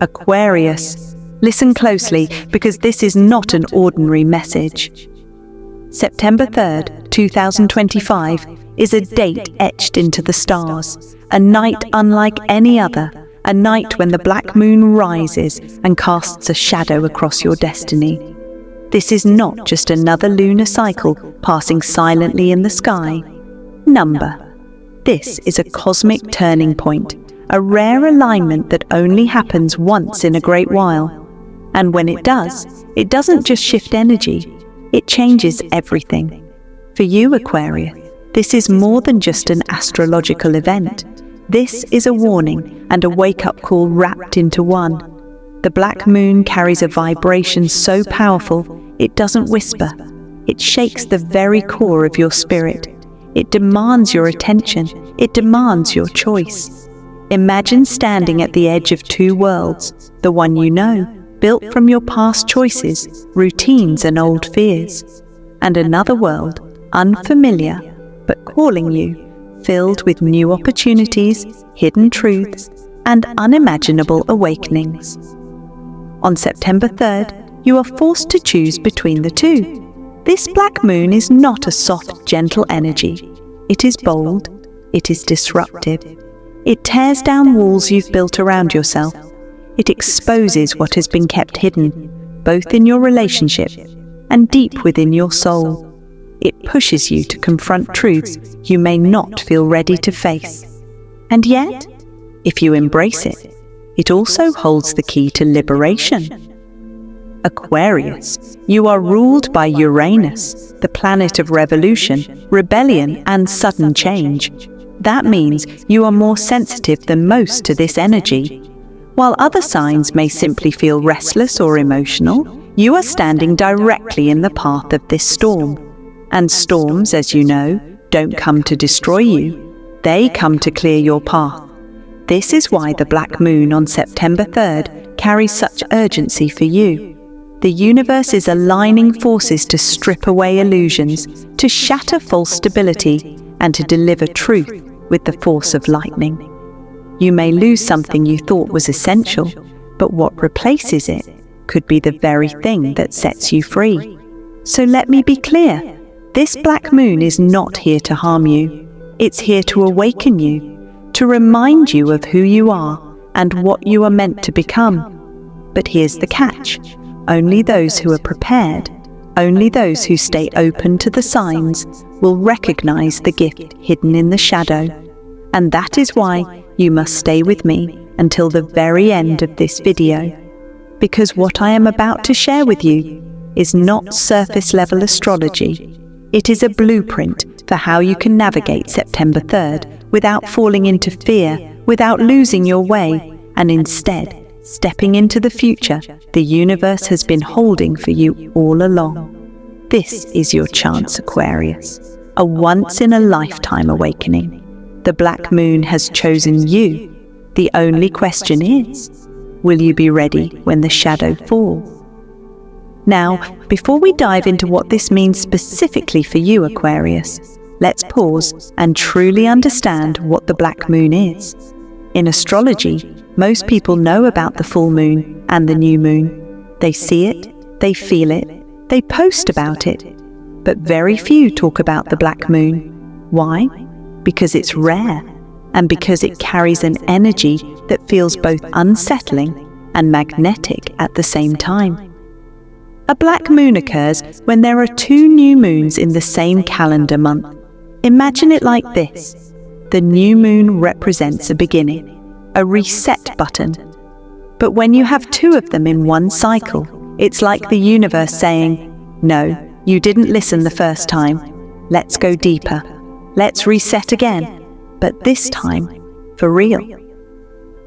Aquarius, listen closely because this is not an ordinary message. September 3rd, 2025 is a date etched into the stars, a night unlike any other, a night when the black moon rises and casts a shadow across your destiny. This is not just another lunar cycle passing silently in the sky. This is a cosmic turning point, a rare alignment that only happens once in a great while. And when it does, it doesn't just shift energy, it changes everything. For you, Aquarius, this is more than just an astrological event. This is a warning and a wake-up call wrapped into one. The black moon carries a vibration so powerful, it doesn't whisper. It shakes the very core of your spirit. It demands your attention. It demands your choice. Imagine standing at the edge of two worlds, the one you know, built from your past choices, routines and old fears, and another world, unfamiliar, but calling you, filled with new opportunities, hidden truths, and unimaginable awakenings. On September 3rd, you are forced to choose between the two. This black moon is not a soft, gentle energy. It is bold. It is disruptive. It tears down walls you've built around yourself. It exposes what has been kept hidden, both in your relationship and deep within your soul. It pushes you to confront truths you may not feel ready to face. And yet, if you embrace it, it also holds the key to liberation. Aquarius, you are ruled by Uranus, the planet of revolution, rebellion, and sudden change. That means you are more sensitive than most to this energy. While other signs may simply feel restless or emotional, you are standing directly in the path of this storm. And storms, as you know, don't come to destroy you. They come to clear your path. This is why the black moon on September 3rd carries such urgency for you. The universe is aligning forces to strip away illusions, to shatter false stability, and to deliver truth with the force of lightning. You may lose something you thought was essential, but what replaces it could be the very thing that sets you free. So let me be clear, this black moon is not here to harm you. It's here to awaken you, to remind you of who you are and what you are meant to become. But here's the catch. Only those who are prepared, only those who stay open to the signs will recognize the gift hidden in the shadow. And that is why you must stay with me until the very end of this video. Because what I am about to share with you is not surface-level astrology. It is a blueprint for how you can navigate September 3rd without falling into fear, without losing your way, and instead stepping into the future the universe has been holding for you all along. This is your chance, Aquarius, a once-in-a-lifetime awakening. The black moon has chosen you. The only question is, will you be ready when the shadow falls? Now, before we dive into what this means specifically for you, Aquarius, let's pause and truly understand what the black moon is. In astrology, most people know about the full moon and the new moon. They see it, they feel it, they post about it. But very few talk about the black moon. Why? Because it's rare, and because it carries an energy that feels both unsettling and magnetic at the same time. A black moon occurs when there are two new moons in the same calendar month. Imagine it like this. The new moon represents a beginning, a reset button. But when you have two of them in one cycle, it's like the universe saying, "No, you didn't listen the first time. Let's go deeper. Let's reset again, but this time, for real."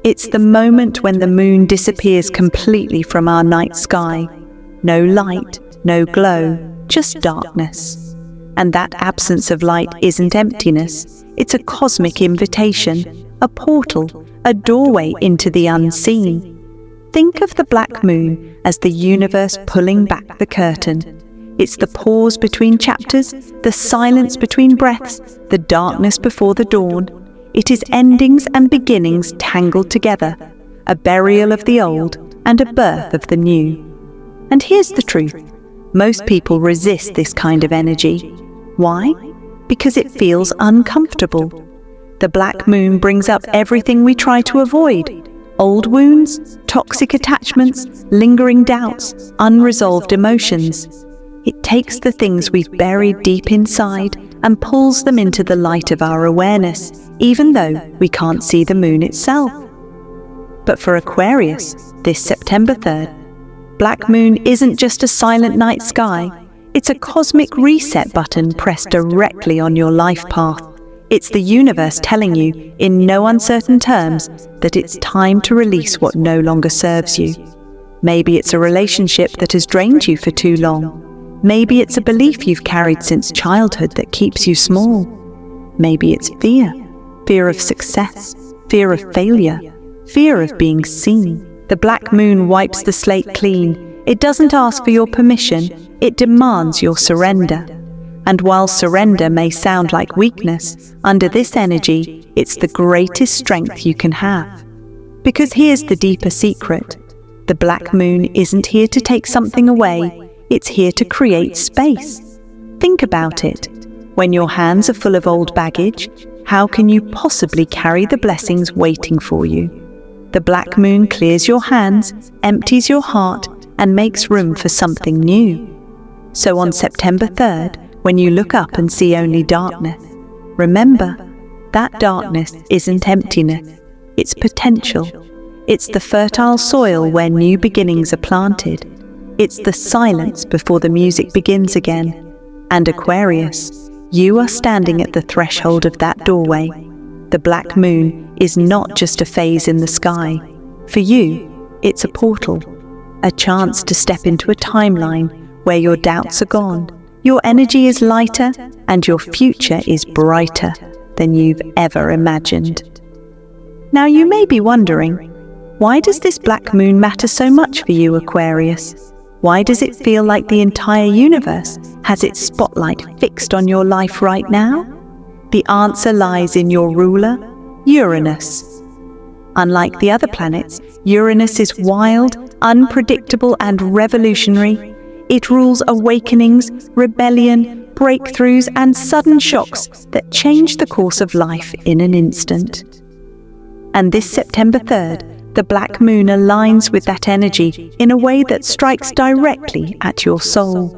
It's the moment when the moon disappears completely from our night sky. No light, no glow, just darkness. And that absence of light isn't emptiness. It's a cosmic invitation, a portal, a doorway into the unseen. Think of the black moon as the universe pulling back the curtain. It's the pause between chapters, the silence between breaths, the darkness before the dawn. It is endings and beginnings tangled together, a burial of the old and a birth of the new. And here's the truth. Most people resist this kind of energy. Why? Because it feels uncomfortable. The black moon brings up everything we try to avoid: old wounds, toxic attachments, lingering doubts, unresolved emotions. It takes the things we've buried deep inside and pulls them into the light of our awareness, even though we can't see the moon itself. But for Aquarius, this September 3rd, black moon isn't just a silent night sky. It's a cosmic reset button pressed directly on your life path. It's the universe telling you, in no uncertain terms, that it's time to release what no longer serves you. Maybe it's a relationship that has drained you for too long. Maybe it's a belief you've carried since childhood that keeps you small. Maybe it's fear of success, fear of failure, fear of being seen. The black moon wipes the slate clean. It doesn't ask for your permission, it demands your surrender. And while surrender may sound like weakness, under this energy, it's the greatest strength you can have. Because here's the deeper secret. The black moon isn't here to take something away, it's here to create space. Think about it. When your hands are full of old baggage, how can you possibly carry the blessings waiting for you? The black moon clears your hands, empties your heart, and makes room for something new. So on September 3rd, when you look up and see only darkness, remember, that darkness isn't emptiness, it's potential. It's the fertile soil where new beginnings are planted. It's the silence before the music begins again. And Aquarius, you are standing at the threshold of that doorway. The black moon is not just a phase in the sky. For you, it's a portal, a chance to step into a timeline where your doubts are gone, your energy is lighter, and your future is brighter than you've ever imagined. Now you may be wondering, why does this black moon matter so much for you, Aquarius? Why does it feel like the entire universe has its spotlight fixed on your life right now? The answer lies in your ruler, Uranus. Unlike the other planets, Uranus is wild, unpredictable, and revolutionary. It rules awakenings, rebellion, breakthroughs, and sudden shocks that change the course of life in an instant. And this September 3rd, the black moon aligns with that energy in a way that strikes directly at your soul.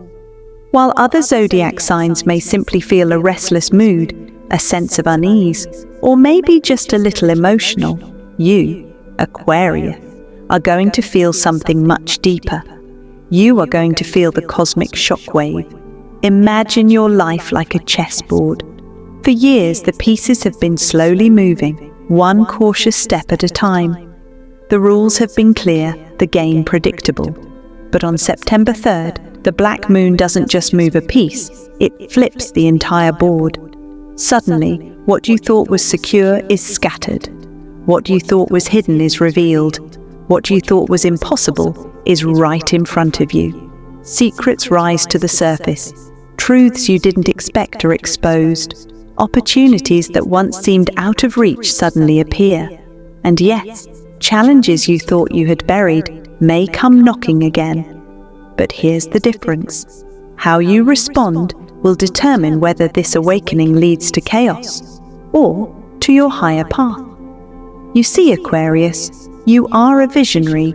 While other zodiac signs may simply feel a restless mood, a sense of unease, or maybe just a little emotional, you, Aquarius, are going to feel something much deeper. You are going to feel the cosmic shockwave. Imagine your life like a chessboard. For years, the pieces have been slowly moving, one cautious step at a time. The rules have been clear, the game predictable. But on September 3rd, the black moon doesn't just move a piece, it flips the entire board. Suddenly, what you thought was secure is scattered. What you thought was hidden is revealed. What you thought was impossible is right in front of you. Secrets rise to the surface. Truths you didn't expect are exposed. Opportunities that once seemed out of reach suddenly appear. And yes, challenges you thought you had buried may come knocking again. But here's the difference. How you respond will determine whether this awakening leads to chaos or to your higher path. You see, Aquarius, you are a visionary.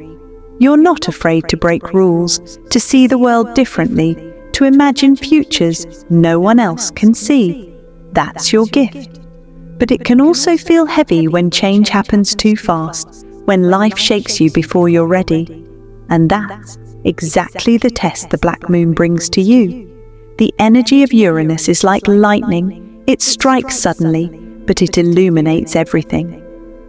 You're not afraid to break rules, to see the world differently, to imagine futures no one else can see. That's your gift. But it can also feel heavy when change happens too fast, when life shakes you before you're ready. And that's exactly the test the black moon brings to you. The energy of Uranus is like lightning. It strikes suddenly, but it illuminates everything.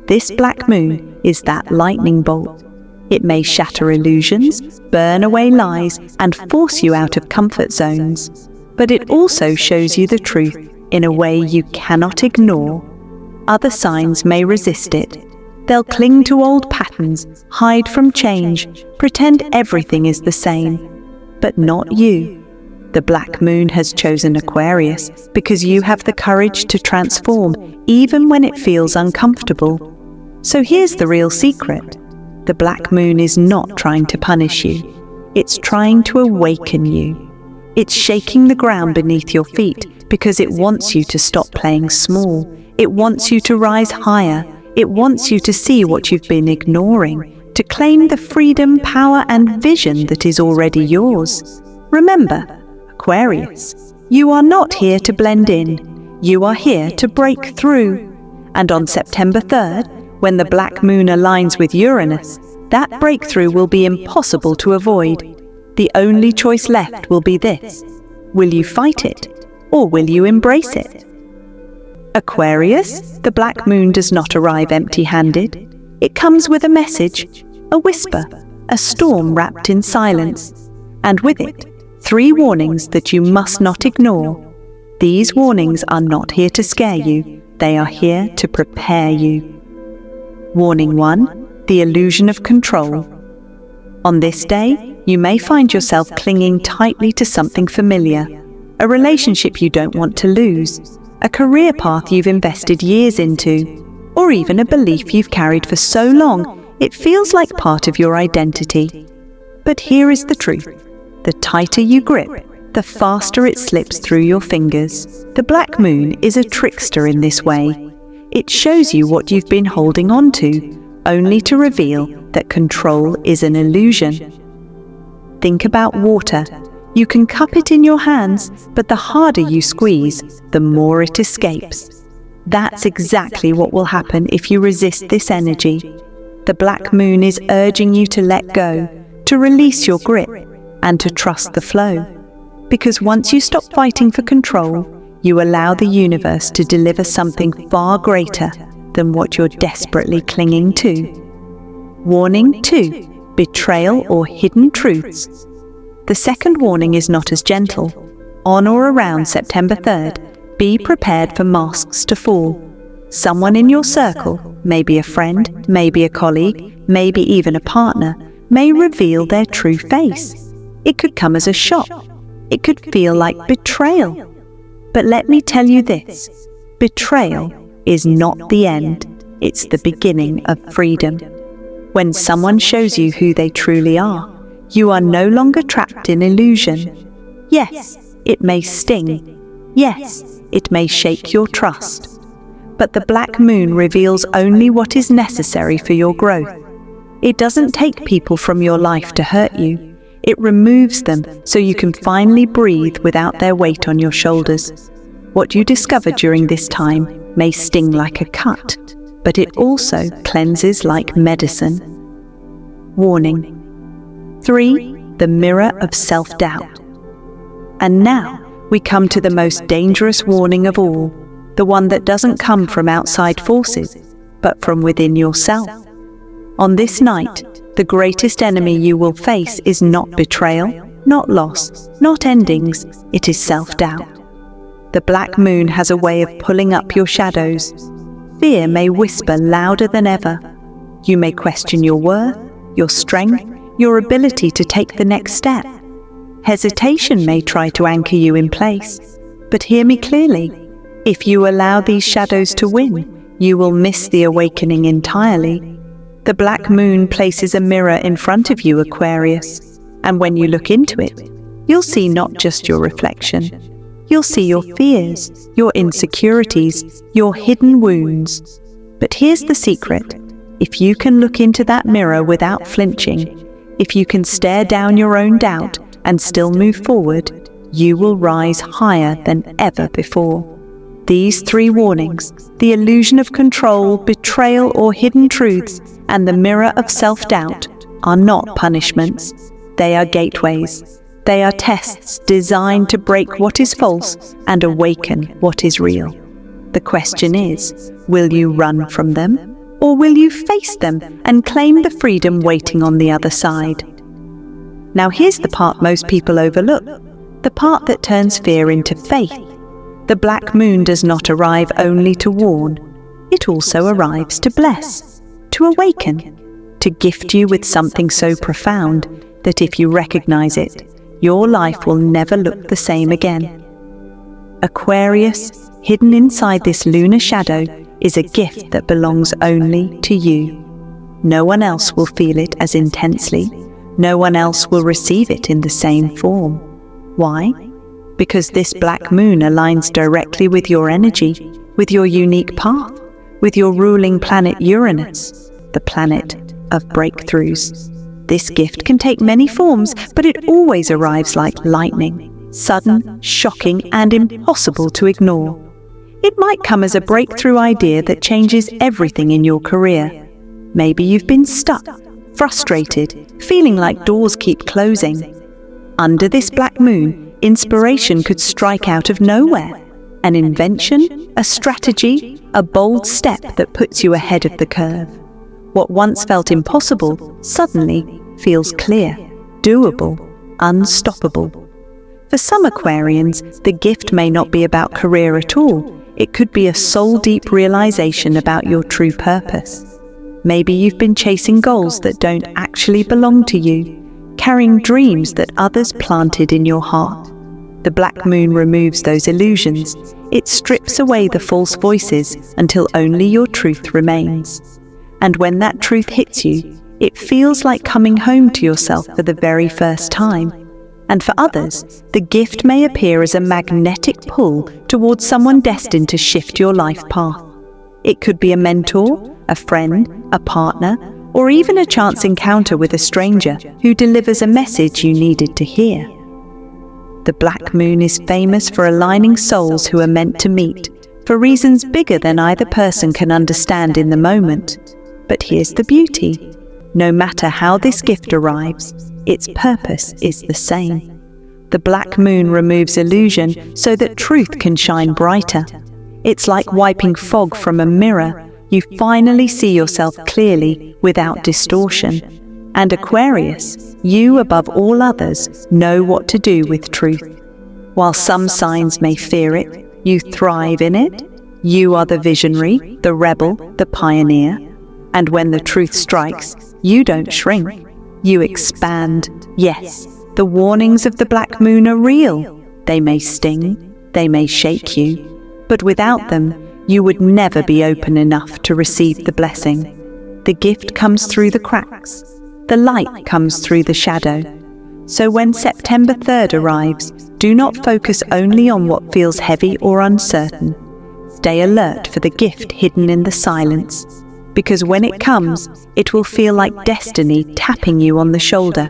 This black moon is that lightning bolt. It may shatter illusions, burn away lies, and force you out of comfort zones. But it also shows you the truth in a way you cannot ignore. Other signs may resist it. They'll cling to old patterns, hide from change, pretend everything is the same. But not you. The black moon has chosen Aquarius because you have the courage to transform even when it feels uncomfortable. So here's the real secret. The black moon is not trying to punish you. It's trying to awaken you. It's shaking the ground beneath your feet because it wants you to stop playing small. It wants you to rise higher. It wants you to see what you've been ignoring, to claim the freedom, power, and vision that is already yours. Remember, Aquarius, you are not here to blend in. You are here to break through. And on September 3rd, when the black moon aligns with Uranus, that breakthrough will be impossible to avoid. The only choice left will be this: will you fight it, or will you embrace it? Aquarius, the black moon does not arrive empty-handed. It comes with a message, a whisper, a storm wrapped in silence, and with it, 3 warnings that you must not ignore. These warnings are not here to scare you, they are here to prepare you. Warning 1, the illusion of control. On this day, you may find yourself clinging tightly to something familiar, a relationship you don't want to lose, a career path you've invested years into, or even a belief you've carried for so long it feels like part of your identity. But here is the truth. The tighter you grip, the faster it slips through your fingers. The black moon is a trickster in this way. It shows you what you've been holding on to, only to reveal that control is an illusion. Think about water. You can cup it in your hands, but the harder you squeeze, the more it escapes. That's exactly what will happen if you resist this energy. The black moon is urging you to let go, to release your grip, and to trust the flow. Because once you stop fighting for control, you allow the universe to deliver something far greater than what you're desperately clinging to. Warning 2, betrayal or hidden truths. The second warning is not as gentle. On or around September 3rd, be prepared for masks to fall. Someone in your circle, maybe a friend, maybe a colleague, maybe even a partner, may reveal their true face. It could come as a shock. It could feel like betrayal. But let me tell you this, betrayal is not the end, it's the beginning of freedom. When someone shows you who they truly are, you are no longer trapped in illusion. Yes, it may sting. Yes, it may shake your trust. But the black moon reveals only what is necessary for your growth. It doesn't take people from your life to hurt you. It removes them so you can finally breathe without their weight on your shoulders. What you discover during this time may sting like a cut, but it also cleanses like medicine. Warning 3, the mirror of self-doubt. And now we come to the most dangerous warning of all, the one that doesn't come from outside forces, but from within yourself. On this night, the greatest enemy you will face is not betrayal, not loss, not endings, it is self-doubt. The black moon has a way of pulling up your shadows. Fear may whisper louder than ever. You may question your worth, your strength, your ability to take the next step. Hesitation may try to anchor you in place. But hear me clearly. If you allow these shadows to win, you will miss the awakening entirely. The black moon places a mirror in front of you, Aquarius, and when you look into it, you'll see not just your reflection. You'll see your fears, your insecurities, your hidden wounds. But here's the secret. If you can look into that mirror without flinching, if you can stare down your own doubt and still move forward, you will rise higher than ever before. These 3 warnings, the illusion of control, betrayal or hidden truths, and the mirror of self-doubt, are not punishments. They are gateways. They are tests designed to break what is false and awaken what is real. The question is, will you run from them, or will you face them and claim the freedom waiting on the other side? Now here's the part most people overlook, the part that turns fear into faith. The black moon does not arrive only to warn. It also arrives to bless, to awaken, to gift you with something so profound that if you recognize it, your life will never look the same again. Aquarius, hidden inside this lunar shadow, is a gift that belongs only to you. no one else will feel it as intensely. No one else will receive it in the same form. Why? Because this black moon aligns directly with your energy, with your unique path, with your ruling planet Uranus, the planet of breakthroughs. This gift can take many forms, but it always arrives like lightning, sudden, shocking, and impossible to ignore. It might come as a breakthrough idea that changes everything in your career. Maybe you've been stuck, frustrated, feeling like doors keep closing. Under this black moon, inspiration could strike out of nowhere. An invention, a strategy, a bold step that puts you ahead of the curve. What once felt impossible suddenly feels clear, doable, unstoppable. For some Aquarians, the gift may not be about career at all. It could be a soul-deep realization about your true purpose. Maybe you've been chasing goals that don't actually belong to you, carrying dreams that others planted in your heart. The black moon removes those illusions. It strips away the false voices until only your truth remains. And when that truth hits you, it feels like coming home to yourself for the very first time. And for others, the gift may appear as a magnetic pull towards someone destined to shift your life path. It could be a mentor, a friend, a partner, or even a chance encounter with a stranger who delivers a message you needed to hear. The black moon is famous for aligning souls who are meant to meet, for reasons bigger than either person can understand in the moment. But here's the beauty. No matter how this gift arrives, its purpose is the same. The black moon removes illusion so that truth can shine brighter. It's like wiping fog from a mirror. You finally see yourself clearly without distortion. And Aquarius, you above all others know what to do with truth. While some signs may fear it, you thrive in it. You are the visionary, the rebel, the pioneer. And when the truth strikes, you don't shrink. You expand. Yes, the warnings of the black moon are real. They may sting, they may shake you, but without them, you would never be open enough to receive the blessing. The gift comes through the cracks. The light comes through the shadow. So when September 3rd arrives, do not focus only on what feels heavy or uncertain. Stay alert for the gift hidden in the silence, because when it comes, it will feel like destiny tapping you on the shoulder.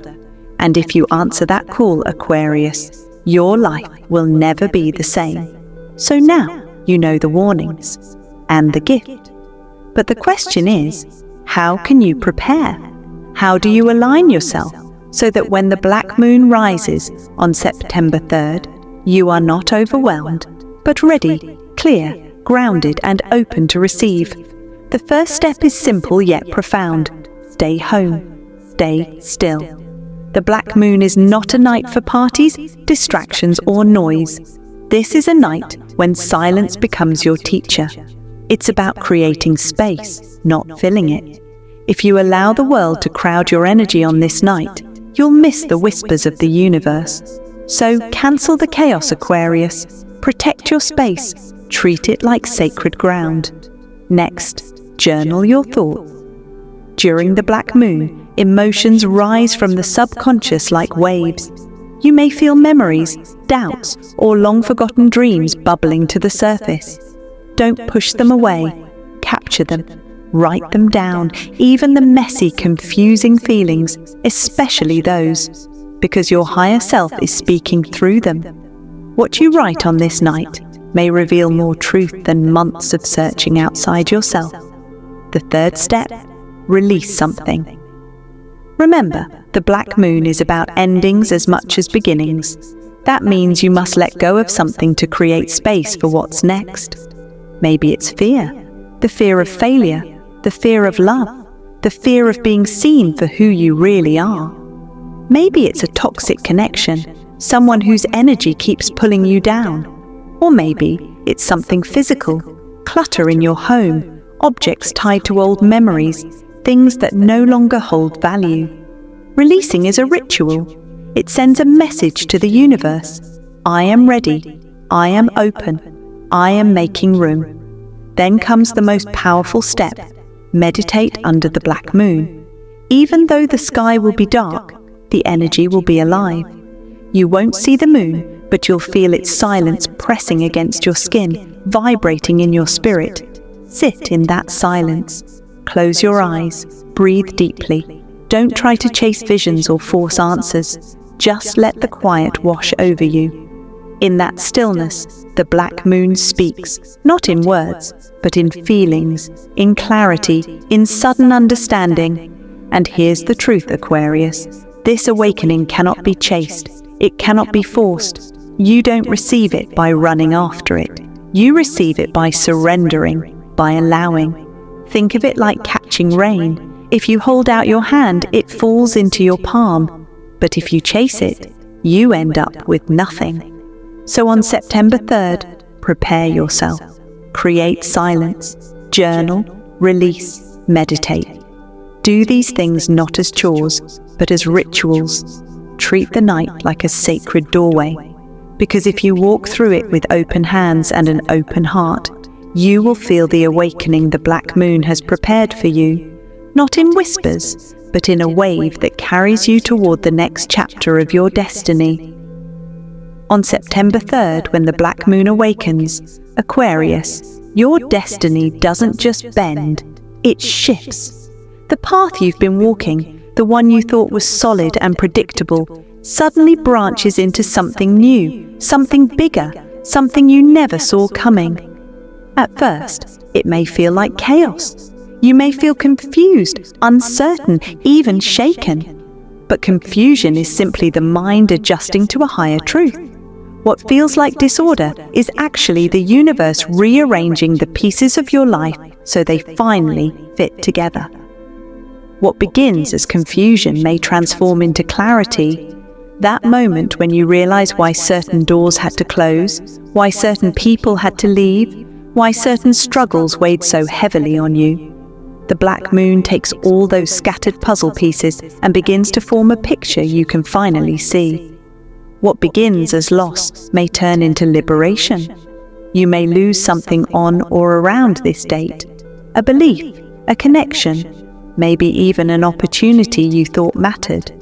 And if you answer that call, Aquarius, your life will never be the same. So now you know the warnings and the gift. But the question is, how can you prepare? How do you align yourself so that when the black moon rises on September 3rd, you are not overwhelmed, but ready, clear, grounded, and open to receive? The first step is simple yet profound. Stay home. Stay still. The black moon is not a night for parties, distractions, or noise. This is a night when silence becomes your teacher. It's about creating space, not filling it. If you allow the world to crowd your energy on this night, you'll miss the whispers of the universe. So cancel the chaos, Aquarius. Protect your space. Treat it like sacred ground. Next, journal your thoughts. During the black moon, emotions rise from the subconscious like waves. You may feel memories, doubts, or long-forgotten dreams bubbling to the surface. Don't push them away. Capture them. Write them down, even the messy, confusing feelings, especially those, because your higher self is speaking through them. What you write on this night may reveal more truth than months of searching outside yourself. The third step, release something. Remember, the black moon is about endings as much as beginnings. That means you must let go of something to create space for what's next. Maybe it's fear, the fear of failure, the fear of love, the fear of being seen for who you really are. Maybe it's a toxic connection, someone whose energy keeps pulling you down. Or maybe it's something physical, clutter in your home, objects tied to old memories, things that no longer hold value. Releasing is a ritual. It sends a message to the universe. I am ready. I am open. I am making room. Then comes the most powerful step, meditate under the black moon. Even though the sky will be dark, the energy will be alive. You won't see the moon, but you'll feel its silence pressing against your skin, vibrating in your spirit. Sit in that silence. Close your eyes. Breathe deeply. Don't try to chase visions or force answers. Just let the quiet wash over you. In that stillness, the black moon speaks, not in words, but in feelings, in clarity, in sudden understanding. And here's the truth, Aquarius. This awakening cannot be chased. It cannot be forced. You don't receive it by running after it. You receive it by surrendering, by allowing. Think of it like catching rain. If you hold out your hand, it falls into your palm. But if you chase it, you end up with nothing. So on September 3rd, prepare yourself. Create silence. Journal, release, meditate. Do these things not as chores, but as rituals. Treat the night like a sacred doorway. Because if you walk through it with open hands and an open heart, you will feel the awakening the black moon has prepared for you. Not in whispers, but in a wave that carries you toward the next chapter of your destiny. On September 3rd, when the black moon awakens, Aquarius, your destiny doesn't just bend, it shifts. The path you've been walking, the one you thought was solid and predictable, suddenly branches into something new, something bigger, something you never saw coming. At first, it may feel like chaos. You may feel confused, uncertain, even shaken. But confusion is simply the mind adjusting to a higher truth. What feels like disorder is actually the universe rearranging the pieces of your life so they finally fit together. What begins as confusion may transform into clarity. That moment when you realize why certain doors had to close, why certain people had to leave, why certain struggles weighed so heavily on you. The black moon takes all those scattered puzzle pieces and begins to form a picture you can finally see. What begins as loss may turn into liberation. You may lose something on or around this date, a belief, a connection, maybe even an opportunity you thought mattered.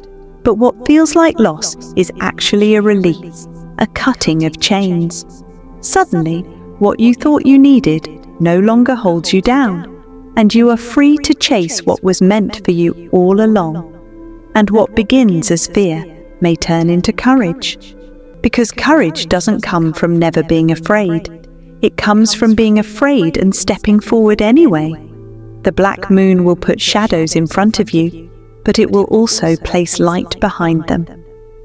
But what feels like loss is actually a release, a cutting of chains. Suddenly, what you thought you needed no longer holds you down, and you are free to chase what was meant for you all along. And what begins as fear may turn into courage. Because courage doesn't come from never being afraid. It comes from being afraid and stepping forward anyway. The black moon will put shadows in front of you, but it will also place light behind them.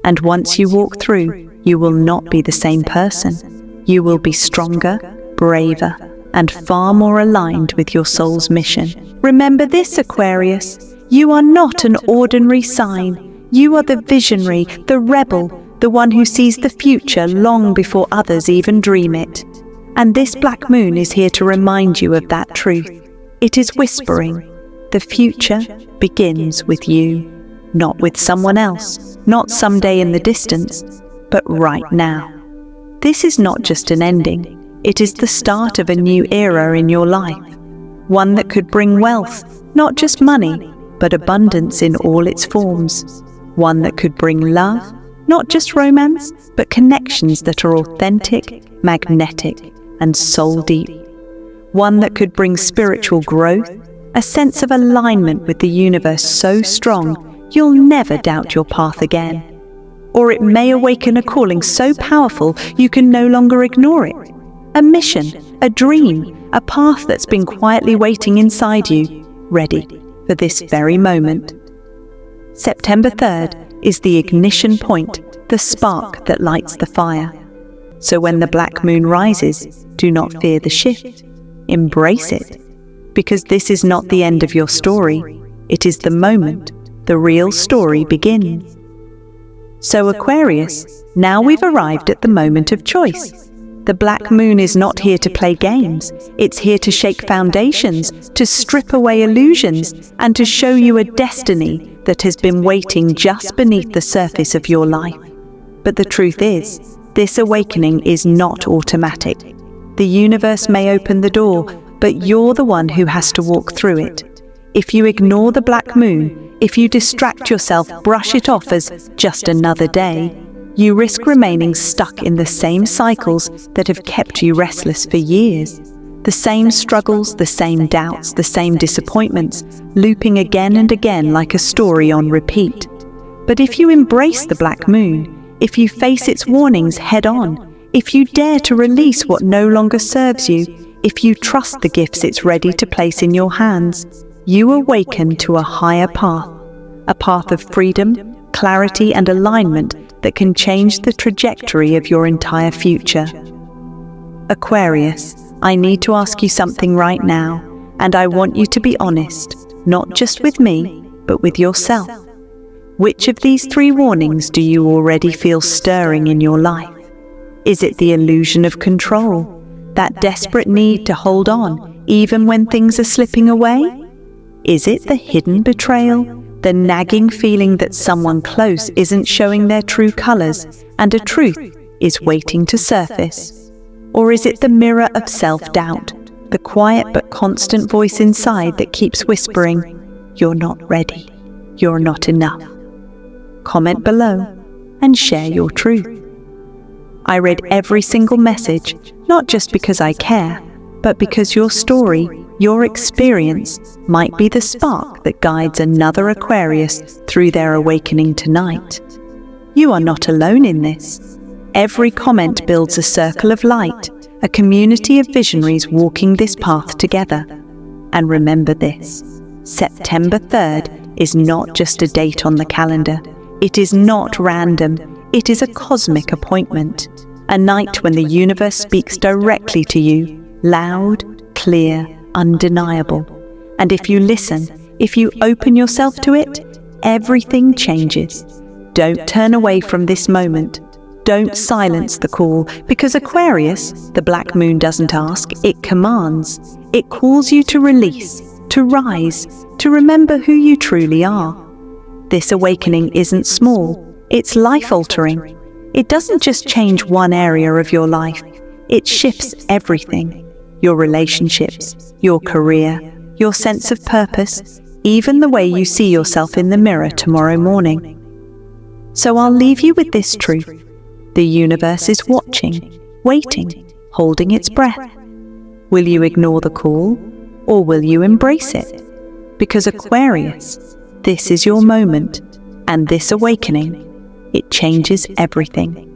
And once you walk through, you will not be the same person. You will be stronger, braver, and far more aligned with your soul's mission. Remember this, Aquarius. You are not an ordinary sign. You are the visionary, the rebel, the one who sees the future long before others even dream it. And this black moon is here to remind you of that truth. It is whispering, the future begins with you, not with someone else, not someday in the distance, but right now. This is not just an ending, it is the start of a new era in your life, one that could bring wealth, not just money, but abundance in all its forms. One that could bring love, not just romance, but connections that are authentic, magnetic, and soul-deep. One that could bring spiritual growth, a sense of alignment with the universe so strong you'll never doubt your path again. Or it may awaken a calling so powerful you can no longer ignore it. A mission, a dream, a path that's been quietly waiting inside you, ready for this very moment. September 3rd is the ignition point, the spark that lights the fire. So when the black moon rises, do not fear the shift. Embrace it. Because this is not the end of your story. It is the moment the real story begins. So Aquarius, now we've arrived at the moment of choice. The black moon is not here to play games. It's here to shake foundations, to strip away illusions, and to show you a destiny that has been waiting just beneath the surface of your life. But the truth is, this awakening is not automatic. The universe may open the door, but you're the one who has to walk through it. If you ignore the black moon, if you distract yourself, brush it off as just another day, you risk remaining stuck in the same cycles that have kept you restless for years. The same struggles, the same doubts, the same disappointments, looping again and again like a story on repeat. But if you embrace the black moon, if you face its warnings head on, if you dare to release what no longer serves you, if you trust the gifts it's ready to place in your hands, you awaken to a higher path, a path of freedom, clarity, and alignment that can change the trajectory of your entire future. Aquarius, I need to ask you something right now, and I want you to be honest, not just with me, but with yourself. Which of these 3 warnings do you already feel stirring in your life? Is it the illusion of control, that desperate need to hold on even when things are slipping away? Is it the hidden betrayal, the nagging feeling that someone close isn't showing their true colors and a truth is waiting to surface? Or is it the mirror of self-doubt, the quiet but constant voice inside that keeps whispering, "You're not ready, you're not enough"? Comment below and share your truth. I read every single message, not just because I care, but because your story, your experience, might be the spark that guides another Aquarius through their awakening tonight. You are not alone in this. Every comment builds a circle of light, a community of visionaries walking this path together. And remember this, September 3rd is not just a date on the calendar. It is not random. It is a cosmic appointment, a night when the universe speaks directly to you, loud, clear, undeniable. And if you listen, if you open yourself to it, everything changes. Don't turn away from this moment. Don't silence the call, because Aquarius, the black moon doesn't ask, it commands. It calls you to release, to rise, to remember who you truly are. This awakening isn't small, it's life-altering. It doesn't just change one area of your life, it shifts everything. Your relationships, your career, your sense of purpose, even the way you see yourself in the mirror tomorrow morning. So I'll leave you with this truth. The universe is watching, waiting, holding its breath. Will you ignore the call, or will you embrace it? Because Aquarius, this is your moment, and this awakening, it changes everything.